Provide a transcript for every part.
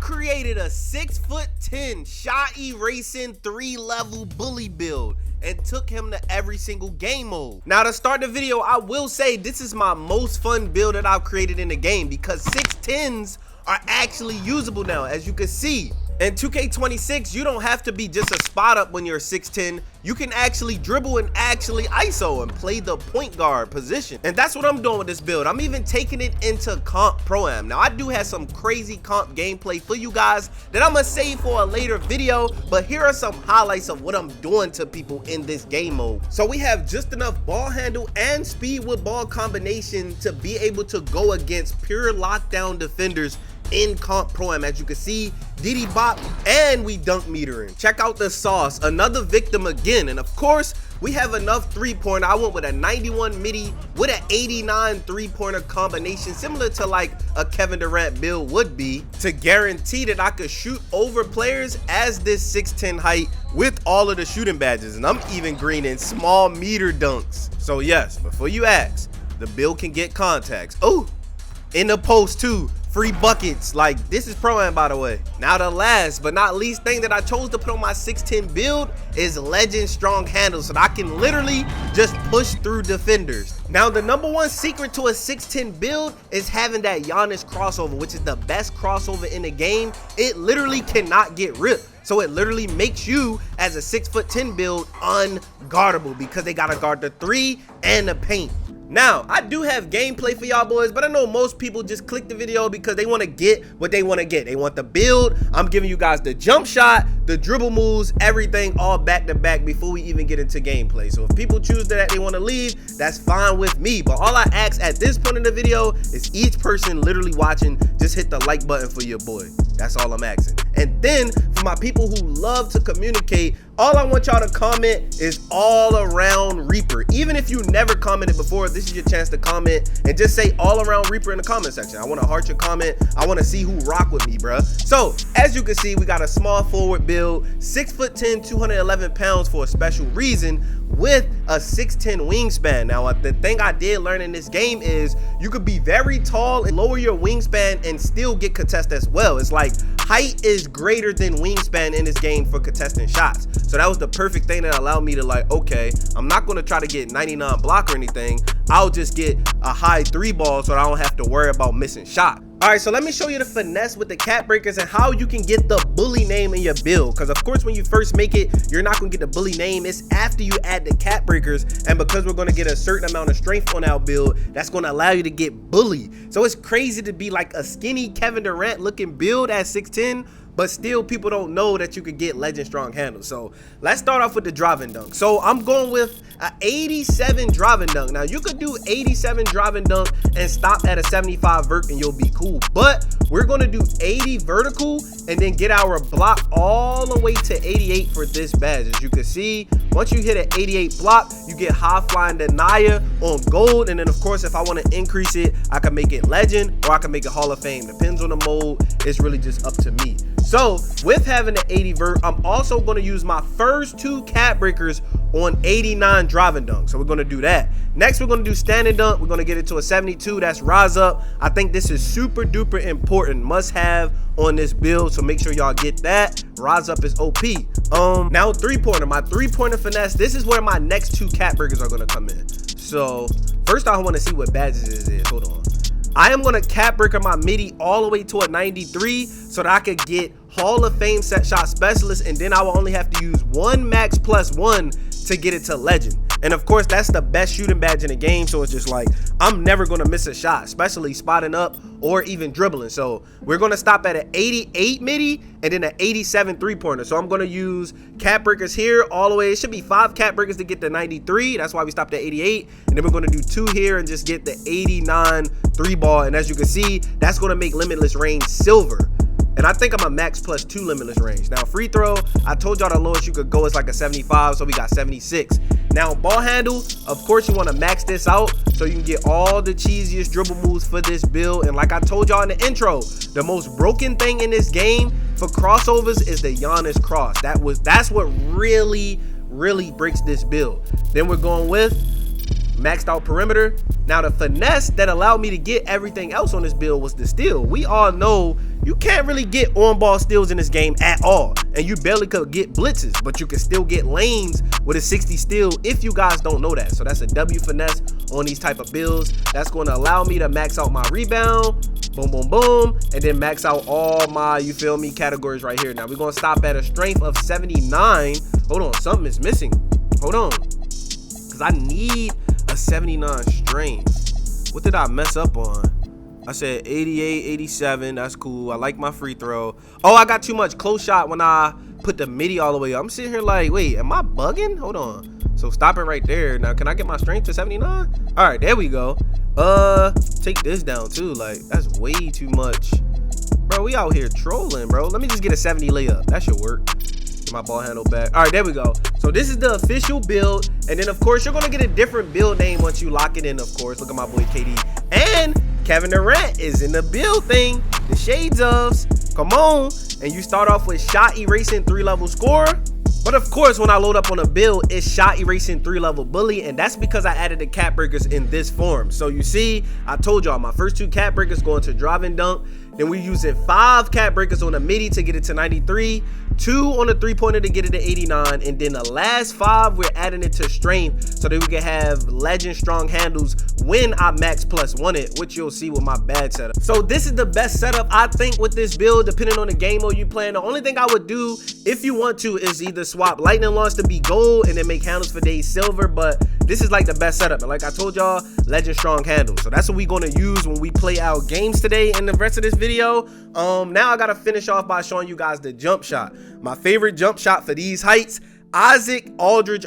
created a 6'10" shot erasing 3-level bully build and took him to every single game mode. Now to start the video, I will say this is my most fun build that I've created in the game because 6'10s are actually usable now, as you can see. In 2K26, you don't have to be just a spot up when you're 6'10. You can actually dribble and actually ISO and play the point guard position. And that's what I'm doing with this build. I'm even taking it into comp pro-am. Now, I do have some crazy comp gameplay for you guys that I'm gonna save for a later video, but here are some highlights of what I'm doing to people in this game mode. So we have just enough ball handle and speed with ball combination to be able to go against pure lockdown defenders in comp pro-am. As you can see, DD bop, and we dunk metering. Check out the sauce, another victim again. And of course, we have enough three-pointer. I went with a 91 midi with an 89 three-pointer combination, similar to like a Kevin Durant build would be, to guarantee that I could shoot over players as this 6'10 height with all of the shooting badges. And I'm even greening small meter dunks. So yes, before you ask, the build can get contacts. Oh, in the post too. Free buckets. Like, this is pro-am, by the way. Now the last but not least thing that I chose to put on my 6'10 build is legend strong handles, so that I can literally just push through defenders. Now the #1 secret to a 6'10 build is having that Giannis crossover, which is the best crossover in the game. It literally cannot get ripped. So it literally makes you, as a 6'10 build, unguardable because they gotta guard the 3 and the paint. Now, I do have gameplay for y'all boys, but I know most people just click the video because they want to get what they want to get. They want the build. I'm giving you guys the jump shot, the dribble moves, everything all back to back before we even get into gameplay. So if people choose that they want to leave, that's fine with me. But all I ask at this point in the video is each person literally watching, just hit the like button for your boy. That's all I'm asking. And then for my people who love to communicate, all I want y'all to comment is all around Reaper. Even if you never commented before, this is your chance to comment and just say all around Reaper in the comment section. I want to heart your comment. I want to see who rock with me, bruh. So as you can see, we got a small forward build, 6'10", 211 pounds for a special reason, with a 6'10 wingspan. Now the thing I did learn in this game is you could be very tall and lower your wingspan and still get contest as well. It's like height is greater than wingspan in this game for contesting shots. So that was the perfect thing that allowed me to, like, okay, I'm not going to try to get 99 block or anything. I'll just get a high 3 ball so I don't have to worry about missing shot. All right, so let me show you the finesse with the cap breakers and how you can get the bully name in your build. Because of course, when you first make it, you're not going to get the bully name. It's after you add the cap breakers. And because we're going to get a certain amount of strength on our build, that's going to allow you to get bully. So it's crazy to be like a skinny Kevin Durant looking build at 6'10", but still people don't know that you could get legend strong handles. So let's start off with the driving dunk. So I'm going with an 87 driving dunk. Now you could do 87 driving dunk and stop at a 75 vert and you'll be cool. But we're gonna do 80 vertical and then get our block all the way to 88 for this badge. As you can see, once you hit an 88 block, you get high flying denier on gold. And then of course, if I wanna increase it, I can make it legend or I can make it Hall of Fame. Depends on the mode. It's really just up to me. So with having the 80 vert, I'm also going to use my first 2 cap breakers on 89 driving dunk. So we're going to do that. Next, we're going to do standing dunk. We're going to get it to a 72. That's rise up. I think this is super duper important, must have on this build. So make sure y'all get that. Rise up is OP. Now 3-pointer, my 3-pointer finesse. This is where my next 2 cap breakers are going to come in. So first I want to see what badges this is. Hold on. I am going to cap breaker my midi all the way to a 93 so that I could get Hall of Fame set shot specialist, and then I will only have to use 1 max plus 1 to get it to legend. And of course, that's the best shooting badge in the game, so it's just like I'm never going to miss a shot, especially spotting up or even dribbling. So we're going to stop at an 88 midi and then an 87 3-pointer. So I'm going to use cap breakers here all the way. It should be 5 cap breakers to get the 93. That's why we stopped at 88. And then we're going to do 2 here and just get the 89 3-ball. And as you can see, that's going to make limitless range silver. And I think I'm a max plus 2 limitless range. Now free throw, I told y'all the lowest you could go is like a 75, so we got 76. Now ball handle, of course you want to max this out so you can get all the cheesiest dribble moves for this build. And like I told y'all in the intro, the most broken thing in this game for crossovers is the Giannis cross. That's what really breaks this build. Then we're going with maxed out perimeter. Now the finesse that allowed me to get everything else on this build was the steal. We all know you can't really get on-ball steals in this game at all. And you barely could get blitzes, but you can still get lanes with a 60 steal if you guys don't know that. So that's a W finesse on these type of builds. That's going to allow me to max out my rebound, boom, boom, boom, and then max out all my, you feel me, categories right here. Now we're going to stop at a strength of 79. Hold on, something is missing. Hold on, because I need a 79 strength. What did I mess up on? I said 88, 87. That's cool. I like my free throw. Oh, I got too much close shot when I put the midi all the way up. I'm sitting here like, wait, am I bugging? Hold on. So stop it right there. Now, can I get my strength to 79? All right, there we go. Take this down too. Like, that's way too much. Bro, we out here trolling, bro. Let me just get a 70 layup. That should work. Get my ball handle back. All right, there we go. So this is the official build. And then, of course, you're going to get a different build name once you lock it in, of course. Look at my boy KD. And Kevin Durant is in the build thing. The shades ofs. Come on. And you start off with shot erasing 3-level scorer. But of course, when I load up on a build, it's shot erasing 3-level bully, and that's because I added the cap breakers in this form. So you see, I told y'all my first 2 cap breakers going to drive and dunk. Then we using 5 cap breakers on the midi to get it to 93, 2 on the 3-pointer to get it to 89, and then the last 5 we're adding it to strength so that we can have legend strong handles when I max +1 it, which you'll see with my bad setup. So this is the best setup I think with this build, depending on the game mode you playing. The only thing I would do if you want to is either swap lightning launch to be gold and then make handles for days silver, but this is like the best setup. And like I told y'all, legend strong handles. So that's what we're going to use when we play our games today in the rest of this video. Now I got to finish off by showing you guys the jump shot. My favorite jump shot for these heights, Isaac Aldridge.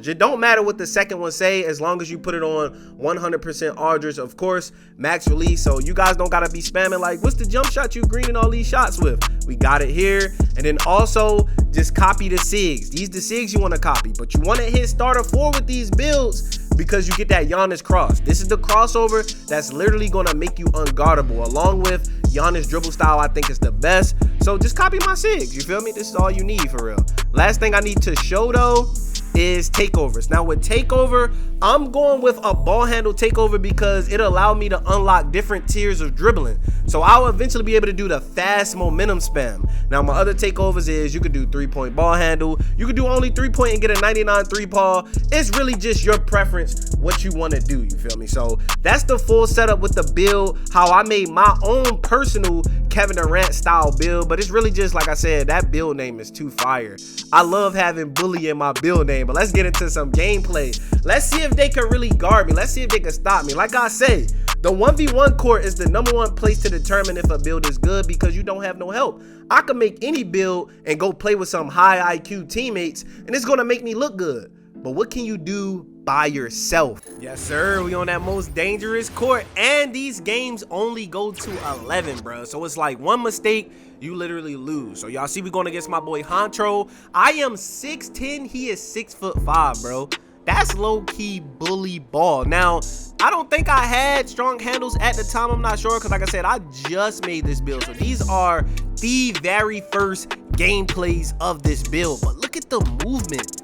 It don't matter what the second one say as long as you put it on 100% Aldridge, of course, max release. So you guys don't gotta be spamming like, what's the jump shot you greening all these shots with? We got it here. And then also just copy the SIGs. These the SIGs you want to copy, but you want to hit starter 4 with these builds because you get that Giannis cross. This is the crossover that's literally gonna make you unguardable, along with Giannis dribble style. I think is the best. So just copy my SIGs, you feel me? This is all you need for real. Last thing I need to show though is takeovers. Now with takeover, I'm going with a ball handle takeover because it allowed me to unlock different tiers of dribbling. So I'll eventually be able to do the fast momentum spam. Now my other takeovers is you could do 3-point ball handle. You could do only 3-point and get a 99 3-ball. It's really just your preference what you want to do, you feel me? So that's the full setup with the build, how I made my own personal Kevin Durant style build. But it's really just, like I said, that build name is too fire. I love having bully in my build name. But let's get into some gameplay. Let's see if they can really guard me. Let's see if they can stop me. Like I say, the 1v1 court is the #1 place to determine if a build is good because you don't have no help. I can make any build and go play with some high IQ teammates and it's gonna make me look good. But what can you do by yourself? Yes sir, we on that most dangerous court, and these games only go to 11, bro. So it's like one mistake, you literally lose. So y'all see we going against my boy Honcho. I am 6'10", he is 6'5", bro. That's low-key bully ball. Now, I don't think I had strong handles at the time. I'm not sure because, like I said, I just made this build. So these are the very first gameplays of this build. But look at the movement.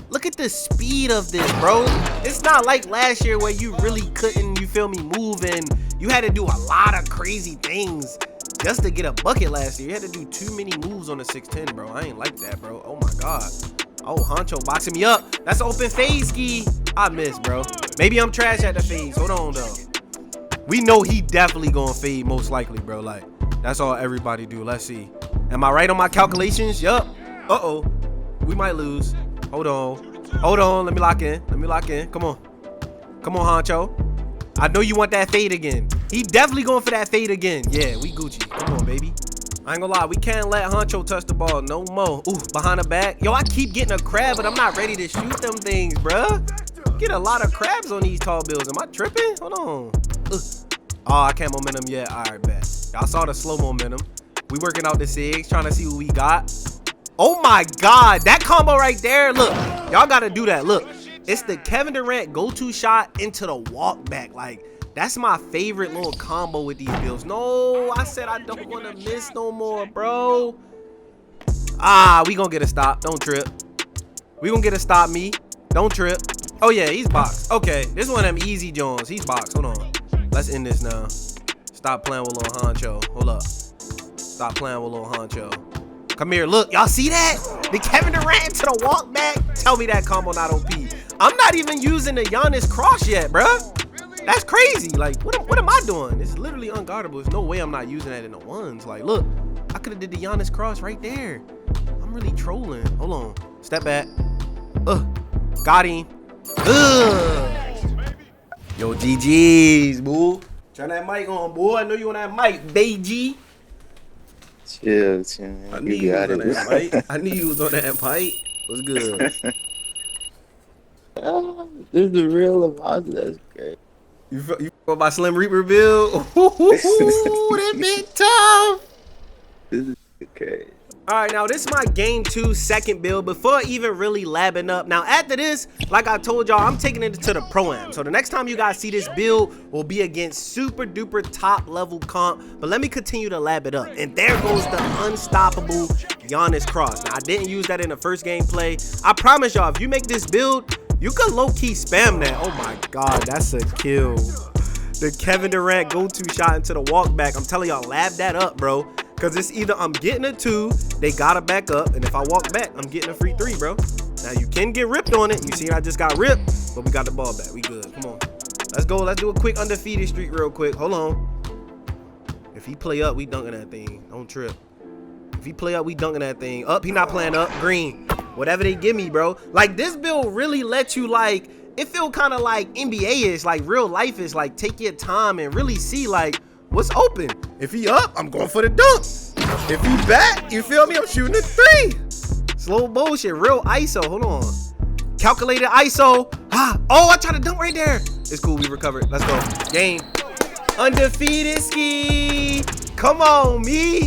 Look at the speed of this, bro. It's not like last year where you really couldn't, you feel me, move and you had to do a lot of crazy things just to get a bucket last year. You had to do too many moves on the 6'10", bro. I ain't like that, bro. Oh my God. Oh, Honcho boxing me up. That's an open fade ski. I missed, bro. Maybe I'm trash at the fades. Hold on, though. We know he definitely gonna fade most likely, bro. Like, that's all everybody do. Let's see. Am I right on my calculations? Yup. Uh-oh. We might lose. Hold on. Hold on. Let me lock in. Let me lock in. Come on. Come on, Honcho. I know you want that fade again. He definitely going for that fade again. Yeah, we Gucci. Come on, baby. I ain't gonna lie, we can't let Honcho touch the ball no more. Ooh, behind the back. Yo, I keep getting a crab, but I'm not ready to shoot them things, bruh. Get a lot of crabs on these tall builds. Am I tripping? Hold on. Oh, I can't momentum yet. All right, bet. Y'all saw the slow momentum. We working out the SIGs, trying to see what we got. Oh my God, that combo right there. Look, y'all gotta do that. Look, it's the Kevin Durant go-to shot into the walk back. Like, that's my favorite little combo with these builds. No, I said I don't want to miss no more, bro. Ah, we gonna get a stop. Don't trip. We gonna get a stop me. Don't trip. Oh yeah, he's boxed. Okay, this is one of them easy Jones. He's boxed. Hold on. Let's end this now. Stop playing with little Honcho. Hold up. Stop playing with little Honcho. Come here, look, y'all see that? The Kevin Durant to the walk back. Tell me that combo not OP. I'm not even using the Giannis cross yet, bruh. That's crazy. Like, what am I doing? It's literally unguardable. There's no way I'm not using that in the ones. Like, look, I could have did the Giannis cross right there. I'm really trolling. Hold on. Step back. Got him. Yo, GG's, boo. Turn that mic on, boy. I know you on that mic, baby. Chill, man. I knew you was on that mic. I knew you was on that mic. What's good? This is the real LaMonsta. That's great. You fuck my Slim Reaper build? Ooh, that bit tough. This is okay. Alright, now this is my game 2 second build before even really labbing up. Now after this, like I told y'all, I'm taking it to the Pro-Am. So the next time you guys see this build will be against super duper top level comp. But let me continue to lab it up. And there goes the unstoppable Giannis cross. Now I didn't use that in the first gameplay. I promise y'all, if you make this build, you could low-key spam that. Oh my god, that's a kill. The Kevin Durant go-to shot into the walk back. I'm telling y'all, lab that up, bro. Because it's either I'm getting a 2, they gotta back up, and if I walk back, I'm getting a free 3, bro. Now, you can get ripped on it. You see I just got ripped, but we got the ball back. We good. Come on. Let's go. Let's do a quick undefeated streak real quick. Hold on. If he play up, we dunking that thing. Don't trip. If he play up, we dunking that thing. Up, he not playing up. Green. Whatever they give me, bro. Like, this build really lets you, like, it feel kind of like NBA-ish, like real life is, like, take your time and really see, like, what's open. If he up, I'm going for the dunk. If he back, you feel me? I'm shooting a 3. Slow motion, real ISO. Hold on. Calculated ISO. Oh, I tried to dunk right there. It's cool. We recovered. Let's go. Game. Undefeated ski. Come on, me.